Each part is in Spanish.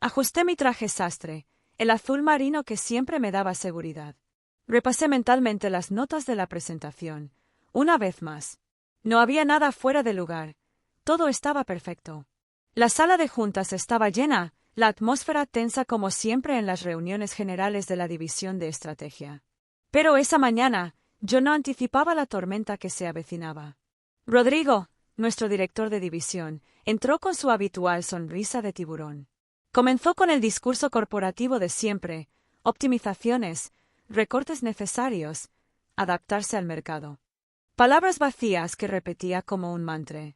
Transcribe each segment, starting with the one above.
Ajusté mi traje sastre, el azul marino que siempre me daba seguridad. Repasé mentalmente las notas de la presentación. Una vez más. No había nada fuera de lugar. Todo estaba perfecto. La sala de juntas estaba llena, la atmósfera tensa como siempre en las reuniones generales de la división de estrategia. Pero esa mañana, yo no anticipaba la tormenta que se avecinaba. Rodrigo, nuestro director de división, entró con su habitual sonrisa de tiburón. Comenzó con el discurso corporativo de siempre: optimizaciones, recortes necesarios, adaptarse al mercado. Palabras vacías que repetía como un mantra.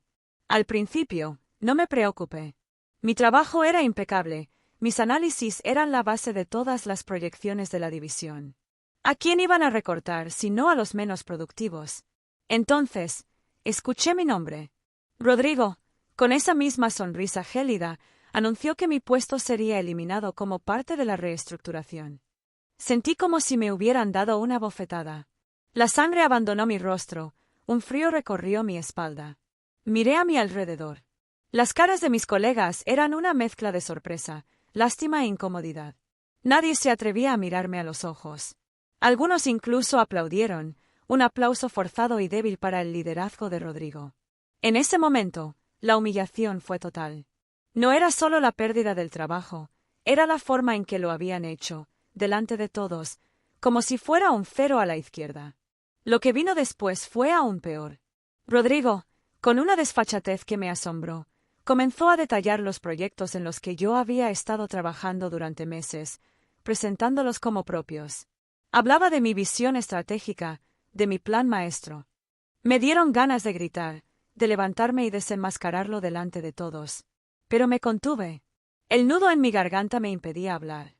Al principio, no me preocupé. Mi trabajo era impecable, mis análisis eran la base de todas las proyecciones de la división. ¿A quién iban a recortar si no a los menos productivos? Entonces, escuché mi nombre. Rodrigo, con esa misma sonrisa gélida, anunció que mi puesto sería eliminado como parte de la reestructuración. Sentí como si me hubieran dado una bofetada. La sangre abandonó mi rostro, un frío recorrió mi espalda. Miré a mi alrededor. Las caras de mis colegas eran una mezcla de sorpresa, lástima e incomodidad. Nadie se atrevía a mirarme a los ojos. Algunos incluso aplaudieron, un aplauso forzado y débil para el liderazgo de Rodrigo. En ese momento, la humillación fue total. No era solo la pérdida del trabajo, era la forma en que lo habían hecho, delante de todos, como si fuera un cero a la izquierda. Lo que vino después fue aún peor. Rodrigo, con una desfachatez que me asombró, comenzó a detallar los proyectos en los que yo había estado trabajando durante meses, presentándolos como propios. Hablaba de mi visión estratégica, de mi plan maestro. Me dieron ganas de gritar, de levantarme y desenmascararlo delante de todos. Pero me contuve. El nudo en mi garganta me impedía hablar.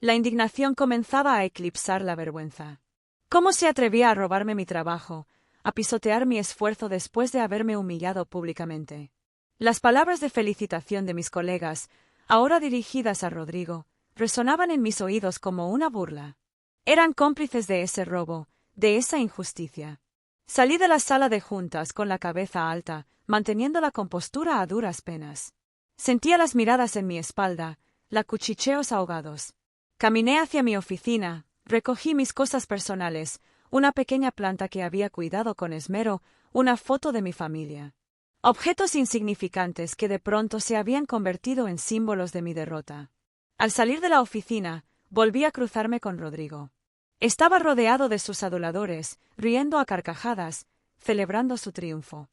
La indignación comenzaba a eclipsar la vergüenza. ¿Cómo se atrevía a robarme mi trabajo, a pisotear mi esfuerzo después de haberme humillado públicamente? Las palabras de felicitación de mis colegas, ahora dirigidas a Rodrigo, resonaban en mis oídos como una burla. Eran cómplices de ese robo, de esa injusticia. Salí de la sala de juntas con la cabeza alta, manteniendo la compostura a duras penas. Sentía las miradas en mi espalda, la cuchicheos ahogados. Caminé hacia mi oficina, recogí mis cosas personales, una pequeña planta que había cuidado con esmero, una foto de mi familia. Objetos insignificantes que de pronto se habían convertido en símbolos de mi derrota. Al salir de la oficina, volví a cruzarme con Rodrigo. Estaba rodeado de sus aduladores, riendo a carcajadas, celebrando su triunfo.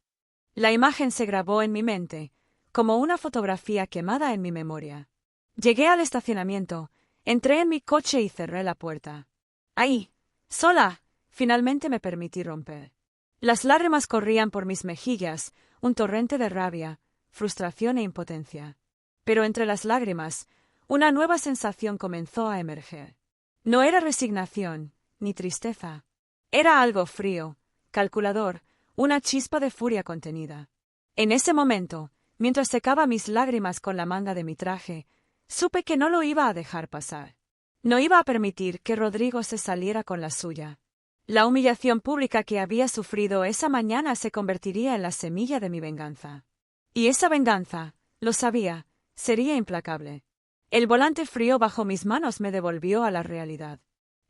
La imagen se grabó en mi mente, como una fotografía quemada en mi memoria. Llegué al estacionamiento, entré en mi coche y cerré la puerta. Ahí, sola, finalmente me permití romper. Las lágrimas corrían por mis mejillas, un torrente de rabia, frustración e impotencia. Pero entre las lágrimas, una nueva sensación comenzó a emerger. No era resignación, ni tristeza. Era algo frío, calculador, una chispa de furia contenida. En ese momento, mientras secaba mis lágrimas con la manga de mi traje, supe que no lo iba a dejar pasar. No iba a permitir que Rodrigo se saliera con la suya. La humillación pública que había sufrido esa mañana se convertiría en la semilla de mi venganza. Y esa venganza, lo sabía, sería implacable. El volante frío bajo mis manos me devolvió a la realidad.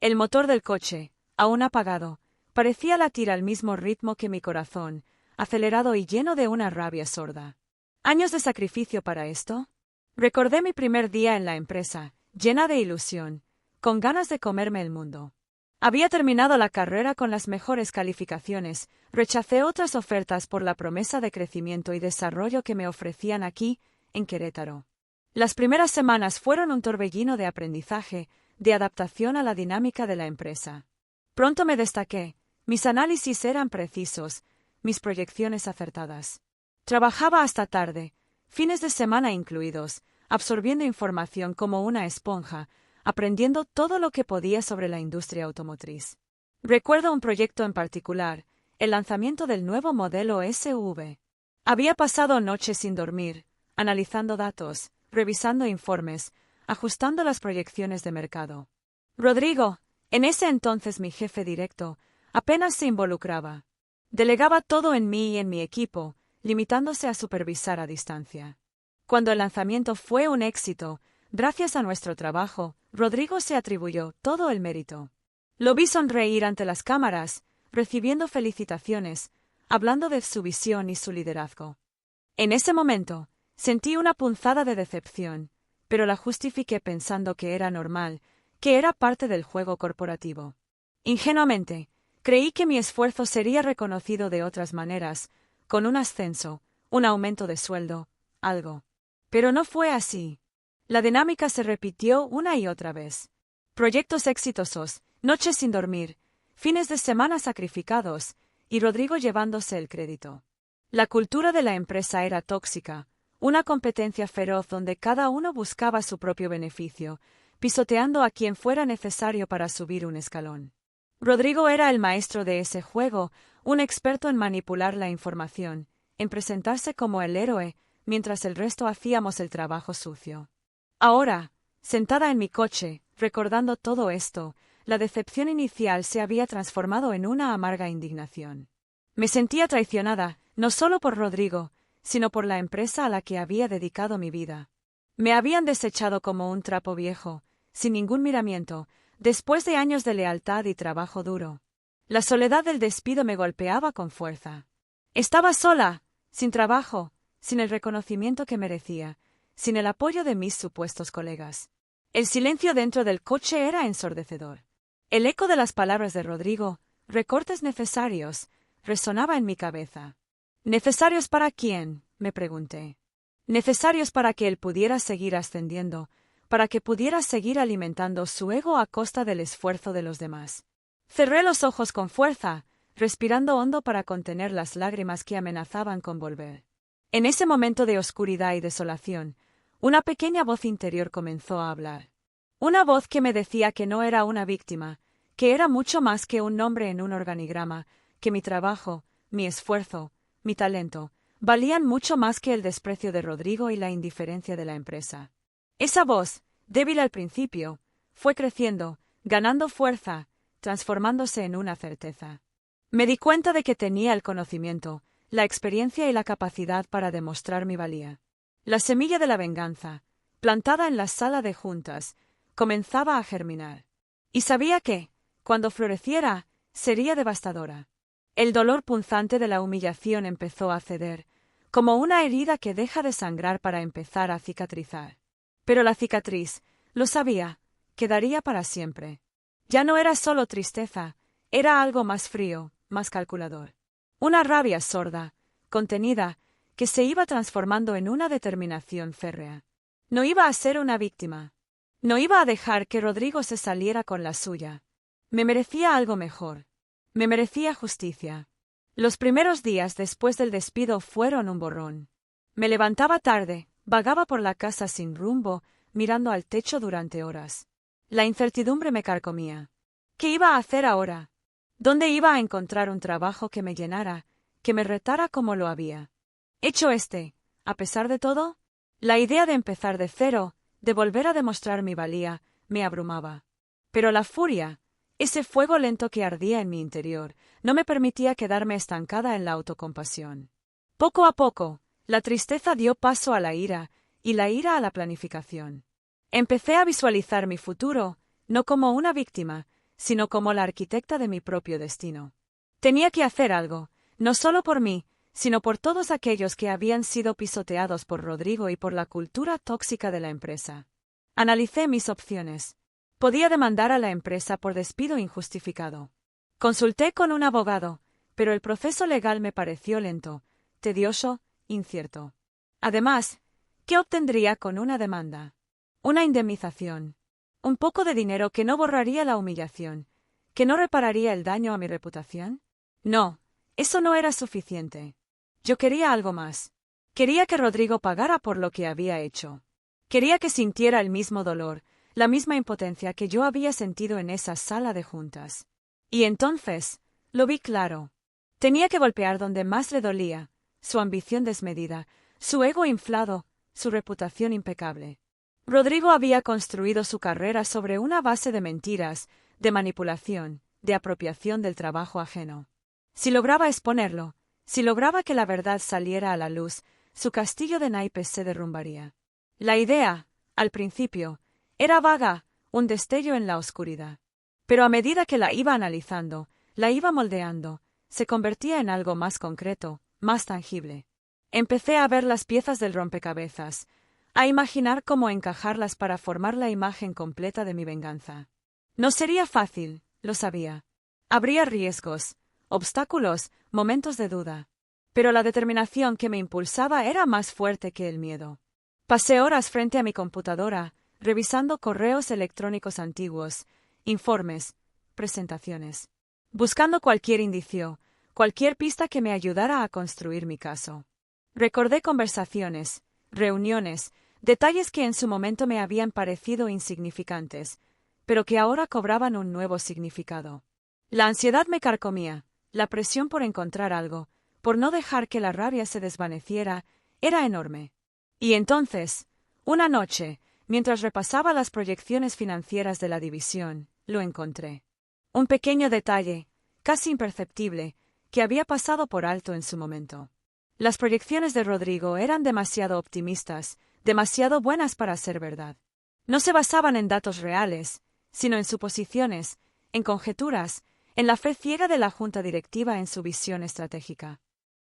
El motor del coche, aún apagado, parecía latir al mismo ritmo que mi corazón, acelerado y lleno de una rabia sorda. ¿Años de sacrificio para esto? Recordé mi primer día en la empresa, llena de ilusión, con ganas de comerme el mundo. Había terminado la carrera con las mejores calificaciones, rechacé otras ofertas por la promesa de crecimiento y desarrollo que me ofrecían aquí, en Querétaro. Las primeras semanas fueron un torbellino de aprendizaje, de adaptación a la dinámica de la empresa. Pronto me destaqué, mis análisis eran precisos, mis proyecciones acertadas. Trabajaba hasta tarde, fines de semana incluidos, absorbiendo información como una esponja, aprendiendo todo lo que podía sobre la industria automotriz. Recuerdo un proyecto en particular, el lanzamiento del nuevo modelo SUV. Había pasado noches sin dormir, analizando datos, revisando informes, ajustando las proyecciones de mercado. Rodrigo, en ese entonces mi jefe directo, apenas se involucraba. Delegaba todo en mí y en mi equipo, limitándose a supervisar a distancia. Cuando el lanzamiento fue un éxito, Gracias a nuestro trabajo, Rodrigo se atribuyó todo el mérito. Lo vi sonreír ante las cámaras, recibiendo felicitaciones, hablando de su visión y su liderazgo. En ese momento, sentí una punzada de decepción, pero la justifiqué pensando que era normal, que era parte del juego corporativo. Ingenuamente, creí que mi esfuerzo sería reconocido de otras maneras, con un ascenso, un aumento de sueldo, algo. Pero no fue así. La dinámica se repitió una y otra vez. Proyectos exitosos, noches sin dormir, fines de semana sacrificados, y Rodrigo llevándose el crédito. La cultura de la empresa era tóxica, una competencia feroz donde cada uno buscaba su propio beneficio, pisoteando a quien fuera necesario para subir un escalón. Rodrigo era el maestro de ese juego, un experto en manipular la información, en presentarse como el héroe, mientras el resto hacíamos el trabajo sucio. Ahora, sentada en mi coche, recordando todo esto, la decepción inicial se había transformado en una amarga indignación. Me sentía traicionada, no solo por Rodrigo, sino por la empresa a la que había dedicado mi vida. Me habían desechado como un trapo viejo, sin ningún miramiento, después de años de lealtad y trabajo duro. La soledad del despido me golpeaba con fuerza. Estaba sola, sin trabajo, sin el reconocimiento que merecía, sin el apoyo de mis supuestos colegas. El silencio dentro del coche era ensordecedor. El eco de las palabras de Rodrigo, recortes necesarios, resonaba en mi cabeza. ¿Necesarios para quién?, me pregunté. Necesarios para que él pudiera seguir ascendiendo, para que pudiera seguir alimentando su ego a costa del esfuerzo de los demás. Cerré los ojos con fuerza, respirando hondo para contener las lágrimas que amenazaban con volver. En ese momento de oscuridad y desolación, una pequeña voz interior comenzó a hablar. Una voz que me decía que no era una víctima, que era mucho más que un nombre en un organigrama, que mi trabajo, mi esfuerzo, mi talento, valían mucho más que el desprecio de Rodrigo y la indiferencia de la empresa. Esa voz, débil al principio, fue creciendo, ganando fuerza, transformándose en una certeza. Me di cuenta de que tenía el conocimiento, la experiencia y la capacidad para demostrar mi valía. La semilla de la venganza, plantada en la sala de juntas, comenzaba a germinar. Y sabía que, cuando floreciera, sería devastadora. El dolor punzante de la humillación empezó a ceder, como una herida que deja de sangrar para empezar a cicatrizar. Pero la cicatriz, lo sabía, quedaría para siempre. Ya no era solo tristeza, era algo más frío, más calculador. Una rabia sorda, contenida, que se iba transformando en una determinación férrea. No iba a ser una víctima. No iba a dejar que Rodrigo se saliera con la suya. Me merecía algo mejor. Me merecía justicia. Los primeros días después del despido fueron un borrón. Me levantaba tarde, vagaba por la casa sin rumbo, mirando al techo durante horas. La incertidumbre me carcomía. ¿Qué iba a hacer ahora? ¿Dónde iba a encontrar un trabajo que me llenara, que me retara como lo había hecho a pesar de todo? La idea de empezar de cero, de volver a demostrar mi valía, me abrumaba. Pero la furia, ese fuego lento que ardía en mi interior, no me permitía quedarme estancada en la autocompasión. Poco a poco, la tristeza dio paso a la ira, y la ira a la planificación. Empecé a visualizar mi futuro, no como una víctima, sino como la arquitecta de mi propio destino. Tenía que hacer algo, no solo por mí, sino por todos aquellos que habían sido pisoteados por Rodrigo y por la cultura tóxica de la empresa. Analicé mis opciones. Podía demandar a la empresa por despido injustificado. Consulté con un abogado, pero el proceso legal me pareció lento, tedioso, incierto. Además, ¿qué obtendría con una demanda? Una indemnización. Un poco de dinero que no borraría la humillación, que no repararía el daño a mi reputación. No, eso no era suficiente. Yo quería algo más. Quería que Rodrigo pagara por lo que había hecho. Quería que sintiera el mismo dolor, la misma impotencia que yo había sentido en esa sala de juntas. Y entonces, lo vi claro. Tenía que golpear donde más le dolía, su ambición desmedida, su ego inflado, su reputación impecable. Rodrigo había construido su carrera sobre una base de mentiras, de manipulación, de apropiación del trabajo ajeno. Si lograba exponerlo, si lograba que la verdad saliera a la luz, su castillo de naipes se derrumbaría. La idea, Al principio, era vaga, un destello en la oscuridad. Pero a medida que la iba analizando, la iba moldeando, se convertía en algo más concreto, más tangible. Empecé a ver las piezas del rompecabezas, a imaginar cómo encajarlas para formar la imagen completa de mi venganza. No sería fácil, lo sabía. Habría riesgos, obstáculos, momentos de duda. Pero la determinación que me impulsaba era más fuerte que el miedo. Pasé horas frente a mi computadora, revisando correos electrónicos antiguos, informes, presentaciones. Buscando cualquier indicio, cualquier pista que me ayudara a construir mi caso. Recordé conversaciones, reuniones, detalles que en su momento me habían parecido insignificantes, pero que ahora cobraban un nuevo significado. La ansiedad me carcomía, la presión por encontrar algo, por no dejar que la rabia se desvaneciera, era enorme. Y entonces, una noche, mientras repasaba las proyecciones financieras de la división, lo encontré. Un pequeño detalle, casi imperceptible, que había pasado por alto en su momento. Las proyecciones de Rodrigo eran demasiado optimistas, demasiado buenas para ser verdad. No se basaban en datos reales, sino en suposiciones, en conjeturas, en la fe ciega de la junta directiva en su visión estratégica.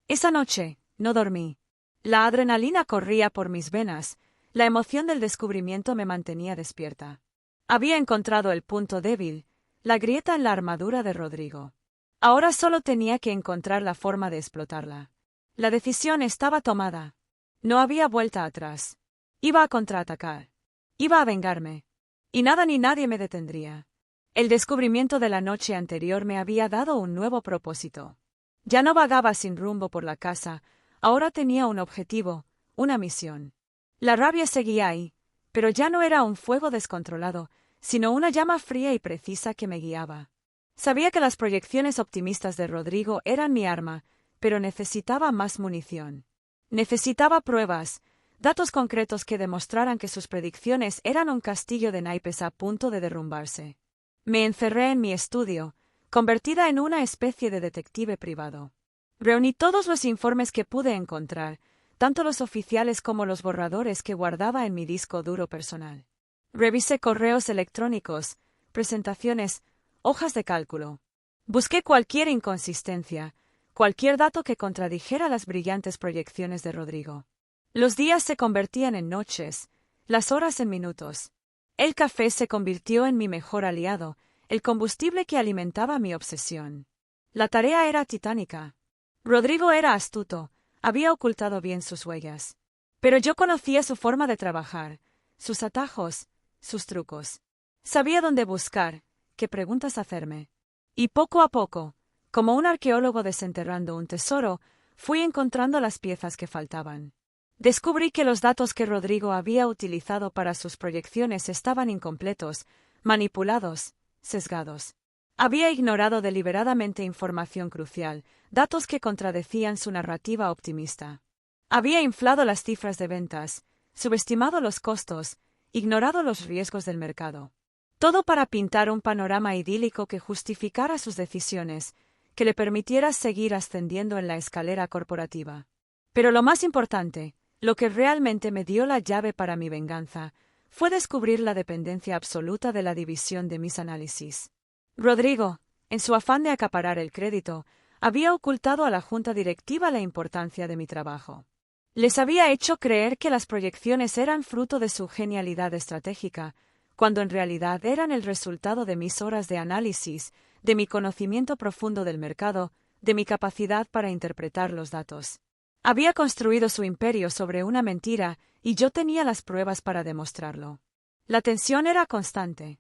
Esa noche, no dormí. La adrenalina corría por mis venas, la emoción del descubrimiento me mantenía despierta. Había encontrado el punto débil, la grieta en la armadura de Rodrigo. Ahora solo tenía que encontrar la forma de explotarla. La decisión estaba tomada. No había vuelta atrás. Iba a contraatacar. Iba a vengarme. Y nada ni nadie me detendría. El descubrimiento de la noche anterior me había dado un nuevo propósito. Ya no vagaba sin rumbo por la casa, ahora tenía un objetivo, una misión. La rabia seguía ahí, pero ya no era un fuego descontrolado, sino una llama fría y precisa que me guiaba. Sabía que las proyecciones optimistas de Rodrigo eran mi arma, pero necesitaba más munición. Necesitaba pruebas, datos concretos que demostraran que sus predicciones eran un castillo de naipes a punto de derrumbarse. Me encerré en mi estudio, convertida en una especie de detective privado. Reuní todos los informes que pude encontrar, tanto los oficiales como los borradores que guardaba en mi disco duro personal. Revisé correos electrónicos, presentaciones, hojas de cálculo. Busqué cualquier inconsistencia, cualquier dato que contradijera las brillantes proyecciones de Rodrigo. Los días se convertían en noches, las horas en minutos. El café se convirtió en mi mejor aliado, el combustible que alimentaba mi obsesión. La tarea era titánica. Rodrigo era astuto, había ocultado bien sus huellas. Pero yo conocía su forma de trabajar, sus atajos, sus trucos. Sabía dónde buscar, qué preguntas hacerme. Y poco a poco, como un arqueólogo desenterrando un tesoro, fui encontrando las piezas que faltaban. Descubrí que los datos que Rodrigo había utilizado para sus proyecciones estaban incompletos, manipulados, sesgados. Había ignorado deliberadamente información crucial, datos que contradecían su narrativa optimista. Había inflado las cifras de ventas, subestimado los costos, ignorado los riesgos del mercado. Todo para pintar un panorama idílico que justificara sus decisiones, que le permitiera seguir ascendiendo en la escalera corporativa. Pero lo más importante, lo que realmente me dio la llave para mi venganza, fue descubrir la dependencia absoluta de la división de mis análisis. Rodrigo, en su afán de acaparar el crédito, había ocultado a la junta directiva la importancia de mi trabajo. Les había hecho creer que las proyecciones eran fruto de su genialidad estratégica, cuando en realidad eran el resultado de mis horas de análisis, de mi conocimiento profundo del mercado, de mi capacidad para interpretar los datos. Había construido su imperio sobre una mentira y yo tenía las pruebas para demostrarlo. La tensión era constante.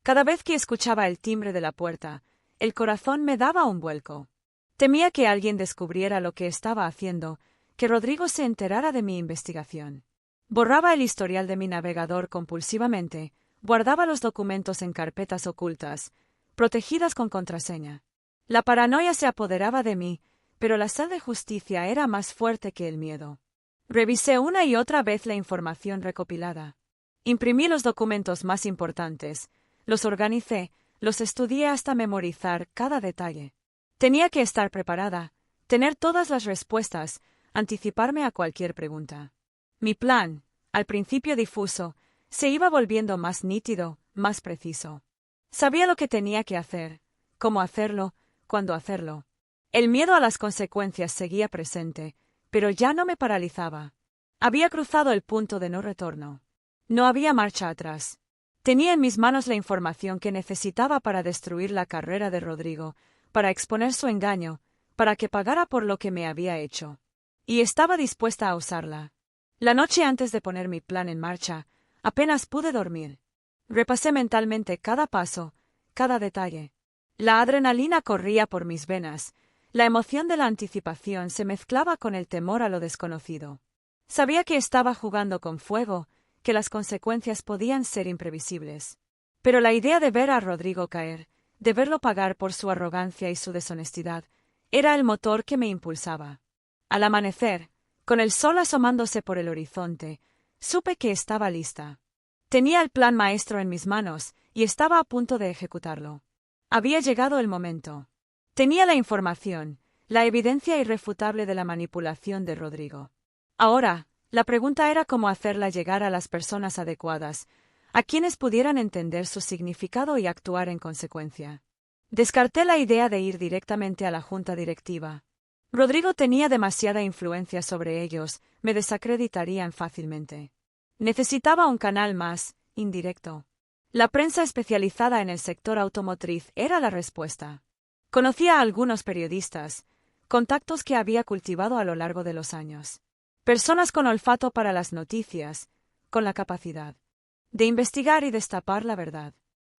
Cada vez que escuchaba el timbre de la puerta, el corazón me daba un vuelco. Temía que alguien descubriera lo que estaba haciendo, que Rodrigo se enterara de mi investigación. Borraba el historial de mi navegador compulsivamente, guardaba los documentos en carpetas ocultas, protegidas con contraseña. La paranoia se apoderaba de mí, pero la sed de justicia era más fuerte que el miedo. Revisé una y otra vez la información recopilada. Imprimí los documentos más importantes, los organicé, los estudié hasta memorizar cada detalle. Tenía que estar preparada, tener todas las respuestas, anticiparme a cualquier pregunta. Mi plan, al principio difuso, se iba volviendo más nítido, más preciso. Sabía lo que tenía que hacer, cómo hacerlo, cuándo hacerlo. El miedo a las consecuencias seguía presente, pero ya no me paralizaba. Había cruzado el punto de no retorno. No había marcha atrás. Tenía en mis manos la información que necesitaba para destruir la carrera de Rodrigo, para exponer su engaño, para que pagara por lo que me había hecho. Y estaba dispuesta a usarla. La noche antes de poner mi plan en marcha, apenas pude dormir. Repasé mentalmente cada paso, cada detalle. La adrenalina corría por mis venas. La emoción de la anticipación se mezclaba con el temor a lo desconocido. Sabía que estaba jugando con fuego, que las consecuencias podían ser imprevisibles. Pero la idea de ver a Rodrigo caer, de verlo pagar por su arrogancia y su deshonestidad, era el motor que me impulsaba. Al amanecer, con el sol asomándose por el horizonte, supe que estaba lista. Tenía el plan maestro en mis manos y estaba a punto de ejecutarlo. Había llegado el momento. Tenía la información, la evidencia irrefutable de la manipulación de Rodrigo. Ahora, la pregunta era cómo hacerla llegar a las personas adecuadas, a quienes pudieran entender su significado y actuar en consecuencia. Descarté la idea de ir directamente a la junta directiva. Rodrigo tenía demasiada influencia sobre ellos, me desacreditarían fácilmente. Necesitaba un canal más, indirecto. La prensa especializada en el sector automotriz era la respuesta. Conocía a algunos periodistas, contactos que había cultivado a lo largo de los años. Personas con olfato para las noticias, con la capacidad de investigar y destapar la verdad.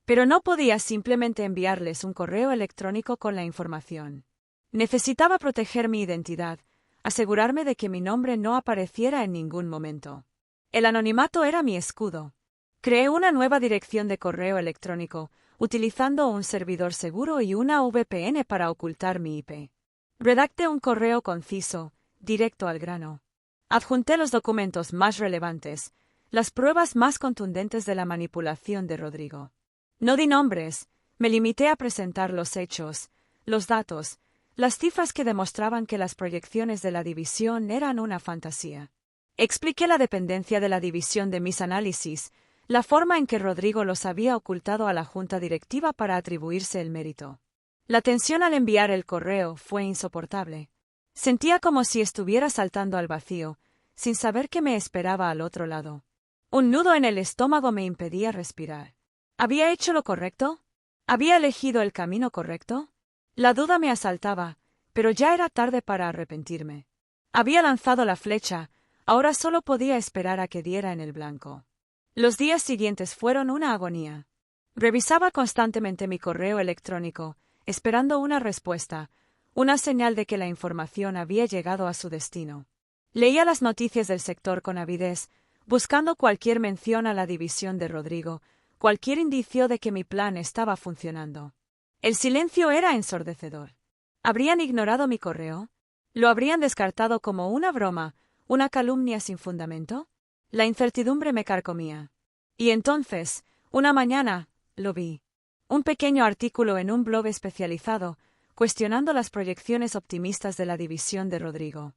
Pero no podía simplemente enviarles un correo electrónico con la información. Necesitaba proteger mi identidad, asegurarme de que mi nombre no apareciera en ningún momento. El anonimato era mi escudo. Creé una nueva dirección de correo electrónico, utilizando un servidor seguro y una VPN para ocultar mi IP. Redacté un correo conciso, directo al grano. Adjunté los documentos más relevantes, las pruebas más contundentes de la manipulación de Rodrigo. No di nombres, me limité a presentar los hechos, los datos, las cifras que demostraban que las proyecciones de la división eran una fantasía. Expliqué la dependencia de la división de mis análisis, la forma en que Rodrigo los había ocultado a la junta directiva para atribuirse el mérito. La tensión al enviar el correo fue insoportable. Sentía como si estuviera saltando al vacío, sin saber qué me esperaba al otro lado. Un nudo en el estómago me impedía respirar. ¿Había hecho lo correcto? ¿Había elegido el camino correcto? La duda me asaltaba, pero ya era tarde para arrepentirme. Había lanzado la flecha, ahora solo podía esperar a que diera en el blanco. Los días siguientes fueron una agonía. Revisaba constantemente mi correo electrónico, esperando una respuesta, una señal de que la información había llegado a su destino. Leía las noticias del sector con avidez, buscando cualquier mención a la división de Rodrigo, cualquier indicio de que mi plan estaba funcionando. El silencio era ensordecedor. ¿Habrían ignorado mi correo? ¿Lo habrían descartado como una broma, una calumnia sin fundamento? La incertidumbre me carcomía. Y entonces, una mañana, lo vi. Un pequeño artículo en un blog especializado, cuestionando las proyecciones optimistas de la división de Rodrigo.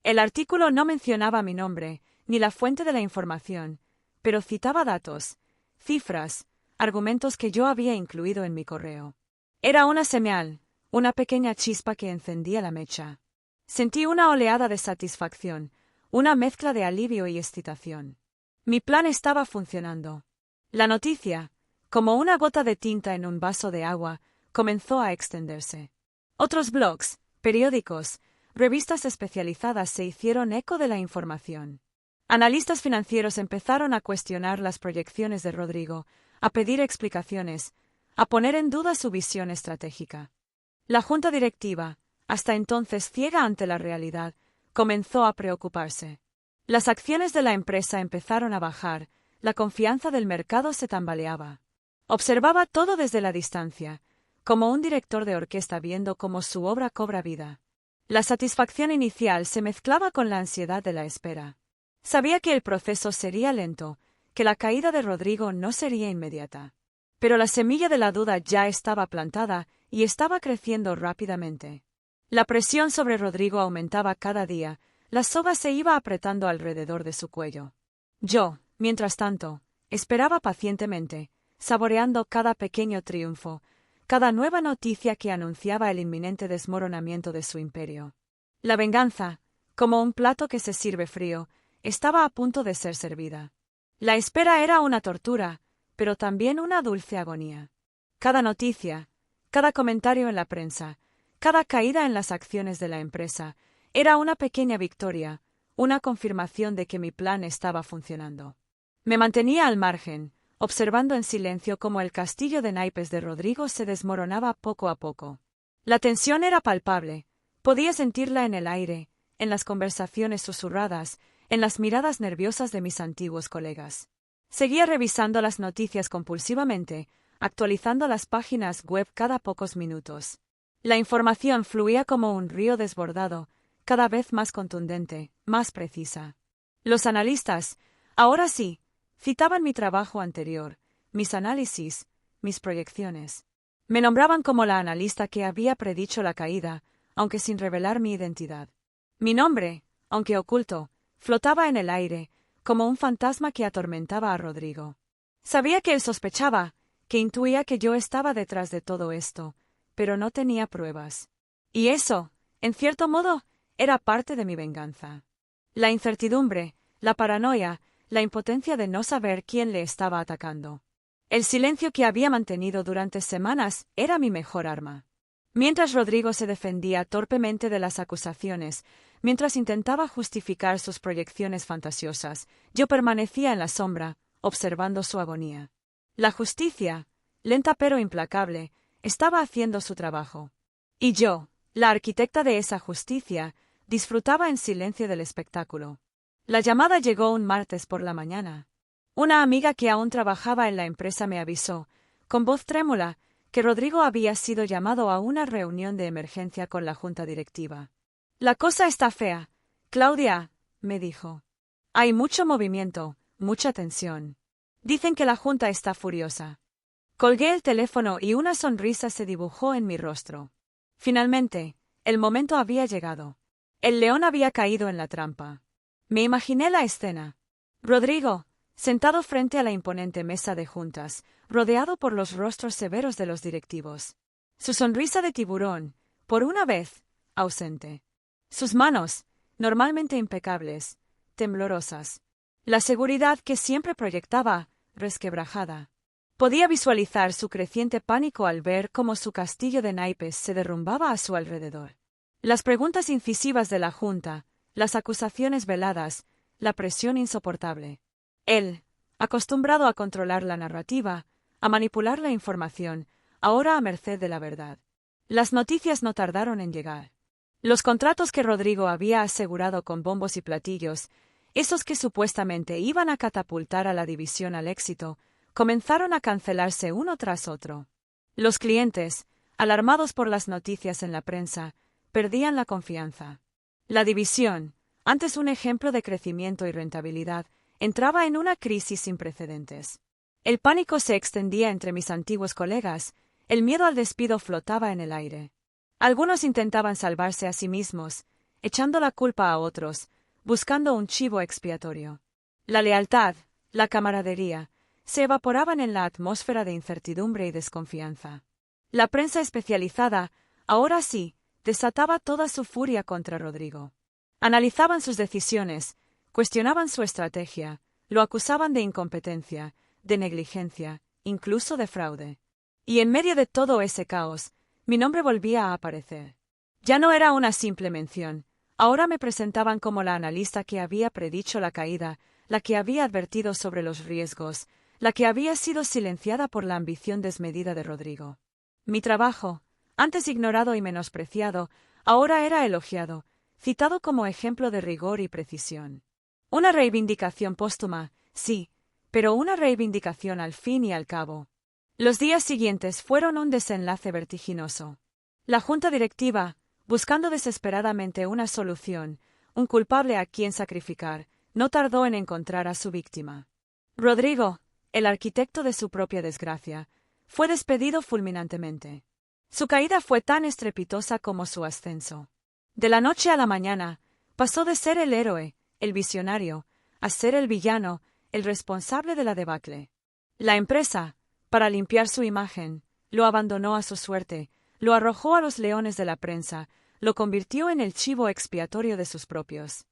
El artículo no mencionaba mi nombre, ni la fuente de la información, pero citaba datos, cifras, argumentos que yo había incluido en mi correo. Era una señal, una pequeña chispa que encendía la mecha. Sentí una oleada de satisfacción, una mezcla de alivio y excitación. Mi plan estaba funcionando. La noticia, como una gota de tinta en un vaso de agua, comenzó a extenderse. Otros blogs, periódicos, revistas especializadas se hicieron eco de la información. Analistas financieros empezaron a cuestionar las proyecciones de Rodrigo, a pedir explicaciones, a poner en duda su visión estratégica. La junta directiva, hasta entonces ciega ante la realidad, comenzó a preocuparse. Las acciones de la empresa empezaron a bajar, la confianza del mercado se tambaleaba. Observaba todo desde la distancia, como un director de orquesta viendo cómo su obra cobra vida. La satisfacción inicial se mezclaba con la ansiedad de la espera. Sabía que el proceso sería lento, que la caída de Rodrigo no sería inmediata. Pero la semilla de la duda ya estaba plantada y estaba creciendo rápidamente. La presión sobre Rodrigo aumentaba cada día, la soga se iba apretando alrededor de su cuello. Yo, mientras tanto, Esperaba pacientemente, saboreando cada pequeño triunfo, cada nueva noticia que anunciaba el inminente desmoronamiento de su imperio. La venganza, como un plato que se sirve frío, estaba a punto de ser servida. La espera era una tortura, pero también una dulce agonía. Cada noticia, cada comentario en la prensa, cada caída en las acciones de la empresa, era una pequeña victoria, una confirmación de que mi plan estaba funcionando. Me mantenía al margen, observando en silencio cómo el castillo de naipes de Rodrigo se desmoronaba poco a poco. La tensión era palpable, podía sentirla en el aire, en las conversaciones susurradas, en las miradas nerviosas de mis antiguos colegas. Seguía revisando las noticias compulsivamente, actualizando las páginas web cada pocos minutos. La información fluía como un río desbordado, cada vez más contundente, más precisa. Los analistas, ahora sí, citaban mi trabajo anterior, mis análisis, mis proyecciones. Me nombraban como la analista que había predicho la caída, aunque sin revelar mi identidad. Mi nombre, aunque oculto, flotaba en el aire, como un fantasma que atormentaba a Rodrigo. Sabía que él sospechaba, que intuía que yo estaba detrás de todo esto, pero no tenía pruebas. Y eso, en cierto modo, era parte de mi venganza. La incertidumbre, la paranoia, la impotencia de no saber quién le estaba atacando. El silencio que había mantenido durante semanas era mi mejor arma. Mientras Rodrigo se defendía torpemente de las acusaciones, mientras intentaba justificar sus proyecciones fantasiosas, yo permanecía en la sombra, observando su agonía. La justicia, lenta pero implacable, estaba haciendo su trabajo. Y yo, la arquitecta de esa justicia, disfrutaba en silencio del espectáculo. La llamada llegó un martes por la mañana. Una amiga que aún trabajaba en la empresa me avisó, con voz trémula, que Rodrigo había sido llamado a una reunión de emergencia con la junta directiva. La cosa está fea, Claudia, me dijo. Hay mucho movimiento, mucha tensión. Dicen que la junta está furiosa. Colgué el teléfono y una sonrisa se dibujó en mi rostro. Finalmente, el momento había llegado. El león había caído en la trampa. Me imaginé la escena. Rodrigo, sentado frente a la imponente mesa de juntas, rodeado por los rostros severos de los directivos. Su sonrisa de tiburón, por una vez, ausente. Sus manos, normalmente impecables, temblorosas. La seguridad que siempre proyectaba, resquebrajada. Podía visualizar su creciente pánico al ver cómo su castillo de naipes se derrumbaba a su alrededor. Las preguntas incisivas de la junta, las acusaciones veladas, la presión insoportable. Él, acostumbrado a controlar la narrativa, a manipular la información, ahora a merced de la verdad. Las noticias no tardaron en llegar. Los contratos que Rodrigo había asegurado con bombos y platillos, esos que supuestamente iban a catapultar a la división al éxito, comenzaron a cancelarse uno tras otro. Los clientes, alarmados por las noticias en la prensa, perdían la confianza. La división, antes un ejemplo de crecimiento y rentabilidad, entraba en una crisis sin precedentes. El pánico se extendía entre mis antiguos colegas, el miedo al despido flotaba en el aire. Algunos intentaban salvarse a sí mismos, echando la culpa a otros, buscando un chivo expiatorio. La lealtad, la camaradería, se evaporaban en la atmósfera de incertidumbre y desconfianza. La prensa especializada, ahora sí, desataba toda su furia contra Rodrigo. Analizaban sus decisiones, cuestionaban su estrategia, lo acusaban de incompetencia, de negligencia, incluso de fraude. Y en medio de todo ese caos, mi nombre volvía a aparecer. Ya no era una simple mención, ahora me presentaban como la analista que había predicho la caída, la que había advertido sobre los riesgos, la que había sido silenciada por la ambición desmedida de Rodrigo. Mi trabajo, antes ignorado y menospreciado, ahora era elogiado, citado como ejemplo de rigor y precisión. Una reivindicación póstuma, sí, pero una reivindicación al fin y al cabo. Los días siguientes fueron un desenlace vertiginoso. La junta directiva, buscando desesperadamente una solución, un culpable a quien sacrificar, no tardó en encontrar a su víctima. Rodrigo, el arquitecto de su propia desgracia, fue despedido fulminantemente. Su caída fue tan estrepitosa como su ascenso. De la noche a la mañana, pasó de ser el héroe, el visionario, a ser el villano, el responsable de la debacle. La empresa, para limpiar su imagen, lo abandonó a su suerte, lo arrojó a los leones de la prensa, lo convirtió en el chivo expiatorio de sus propios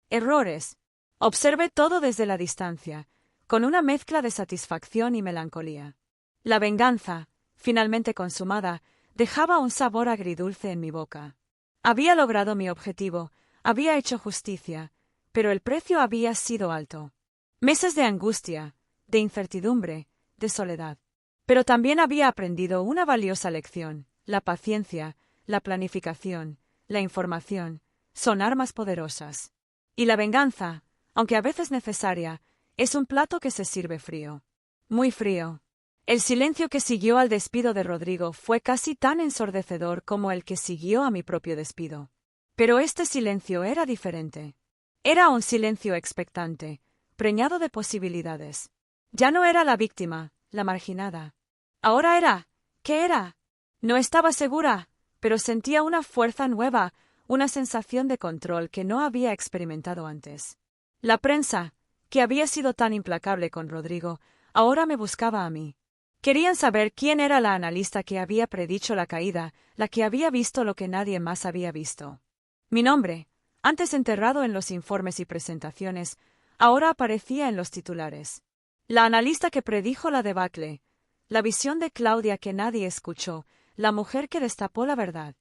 errores. Observé todo desde la distancia, con una mezcla de satisfacción y melancolía. La venganza, finalmente consumada, dejaba un sabor agridulce en mi boca. Había logrado mi objetivo, había hecho justicia, pero el precio había sido alto. Meses de angustia, de incertidumbre, de soledad. Pero también había aprendido una valiosa lección: la paciencia, la planificación, la información, son armas poderosas. Y la venganza, aunque a veces necesaria, es un plato que se sirve frío. Muy frío. El silencio que siguió al despido de Rodrigo fue casi tan ensordecedor como el que siguió a mi propio despido. Pero este silencio era diferente. Era un silencio expectante, preñado de posibilidades. Ya no era la víctima, la marginada. Ahora era. ¿Qué era? No estaba segura, pero sentía una fuerza nueva, una sensación de control que no había experimentado antes. La prensa, que había sido tan implacable con Rodrigo, ahora me buscaba a mí. Querían saber quién era la analista que había predicho la caída, la que había visto lo que nadie más había visto. Mi nombre, antes enterrado en los informes y presentaciones, ahora aparecía en los titulares. La analista que predijo la debacle, la visión de Claudia que nadie escuchó, la mujer que destapó la verdad.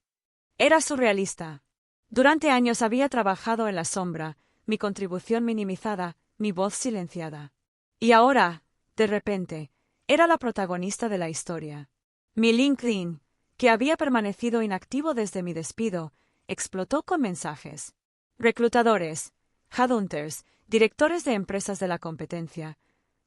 Era surrealista. Durante años había trabajado en la sombra, mi contribución minimizada, mi voz silenciada. Y ahora, de repente, era la protagonista de la historia. Mi LinkedIn, que había permanecido inactivo desde mi despido, explotó con mensajes. Reclutadores, headhunters, directores de empresas de la competencia.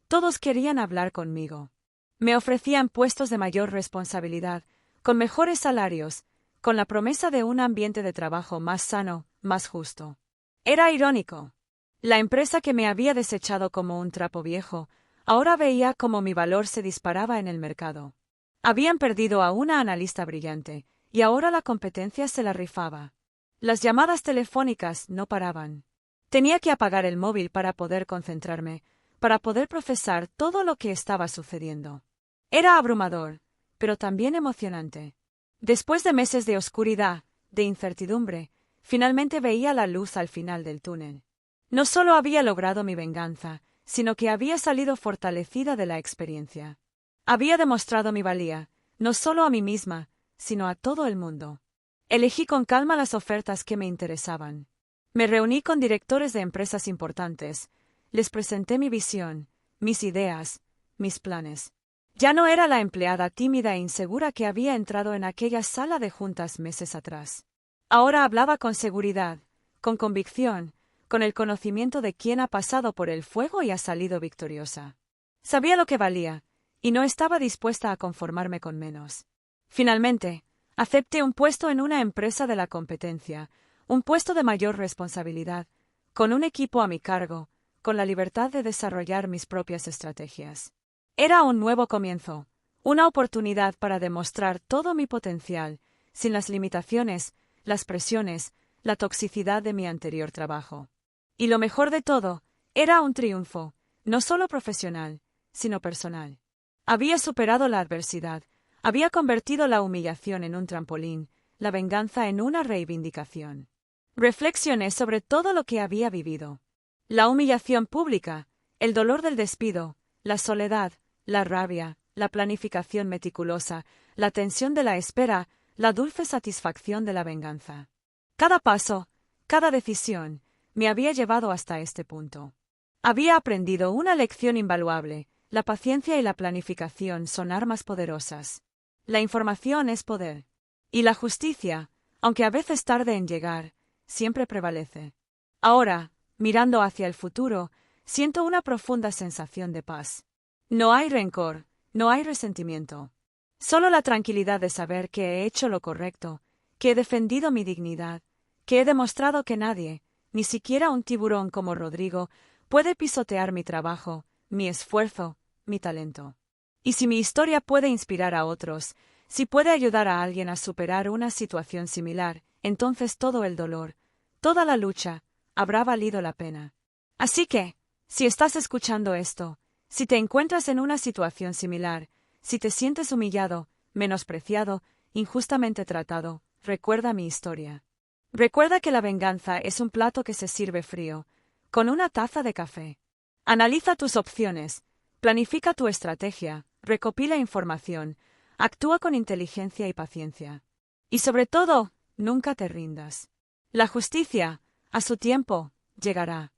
Todos querían hablar conmigo. Me ofrecían puestos de mayor responsabilidad, con mejores salarios, con la promesa de un ambiente de trabajo más sano, más justo. Era irónico. La empresa que me había desechado como un trapo viejo, ahora veía cómo mi valor se disparaba en el mercado. Habían perdido a una analista brillante, y ahora la competencia se la rifaba. Las llamadas telefónicas no paraban. Tenía que apagar el móvil para poder concentrarme, para poder procesar todo lo que estaba sucediendo. Era abrumador, pero también emocionante. Después de meses de oscuridad, de incertidumbre, finalmente veía la luz al final del túnel. No solo había logrado mi venganza, sino que había salido fortalecida de la experiencia. Había demostrado mi valía, no solo a mí misma, sino a todo el mundo. Elegí con calma las ofertas que me interesaban. Me reuní con directores de empresas importantes, les presenté mi visión, mis ideas, mis planes. Ya no era la empleada tímida e insegura que había entrado en aquella sala de juntas meses atrás. Ahora hablaba con seguridad, con convicción, con el conocimiento de quien ha pasado por el fuego y ha salido victoriosa. Sabía lo que valía, y no estaba dispuesta a conformarme con menos. Finalmente, acepté un puesto en una empresa de la competencia, un puesto de mayor responsabilidad, con un equipo a mi cargo, con la libertad de desarrollar mis propias estrategias. Era un nuevo comienzo, una oportunidad para demostrar todo mi potencial, sin las limitaciones, las presiones, la toxicidad de mi anterior trabajo. Y lo mejor de todo, era un triunfo, no solo profesional, sino personal. Había superado la adversidad, había convertido la humillación en un trampolín, la venganza en una reivindicación. Reflexioné sobre todo lo que había vivido. La humillación pública, el dolor del despido, la soledad, la rabia, la planificación meticulosa, la tensión de la espera, la dulce satisfacción de la venganza. Cada paso, cada decisión, me había llevado hasta este punto. Había aprendido una lección invaluable: la paciencia y la planificación son armas poderosas. La información es poder. Y la justicia, aunque a veces tarde en llegar, siempre prevalece. Ahora, mirando hacia el futuro, siento una profunda sensación de paz. No hay rencor, no hay resentimiento. Solo la tranquilidad de saber que he hecho lo correcto, que he defendido mi dignidad, que he demostrado que nadie, ni siquiera un tiburón como Rodrigo, puede pisotear mi trabajo, mi esfuerzo, mi talento. Y si mi historia puede inspirar a otros, si puede ayudar a alguien a superar una situación similar, entonces todo el dolor, toda la lucha, habrá valido la pena. Así que, Si estás escuchando esto, si te encuentras en una situación similar, si te sientes humillado, menospreciado, injustamente tratado, recuerda mi historia. Recuerda que la venganza es un plato que se sirve frío, con una taza de café. Analiza tus opciones, planifica tu estrategia, recopila información, actúa con inteligencia y paciencia. Y sobre todo, nunca te rindas. La justicia, a su tiempo, llegará.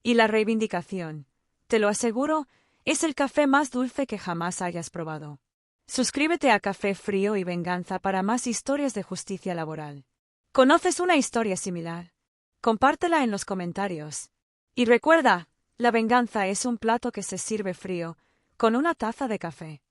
Y la reivindicación, te lo aseguro, es el café más dulce que jamás hayas probado. Suscríbete a Café Frío y Venganza para más historias de justicia laboral. ¿Conoces una historia similar? Compártela en los comentarios. Y recuerda, la venganza es un plato que se sirve frío, con una taza de café.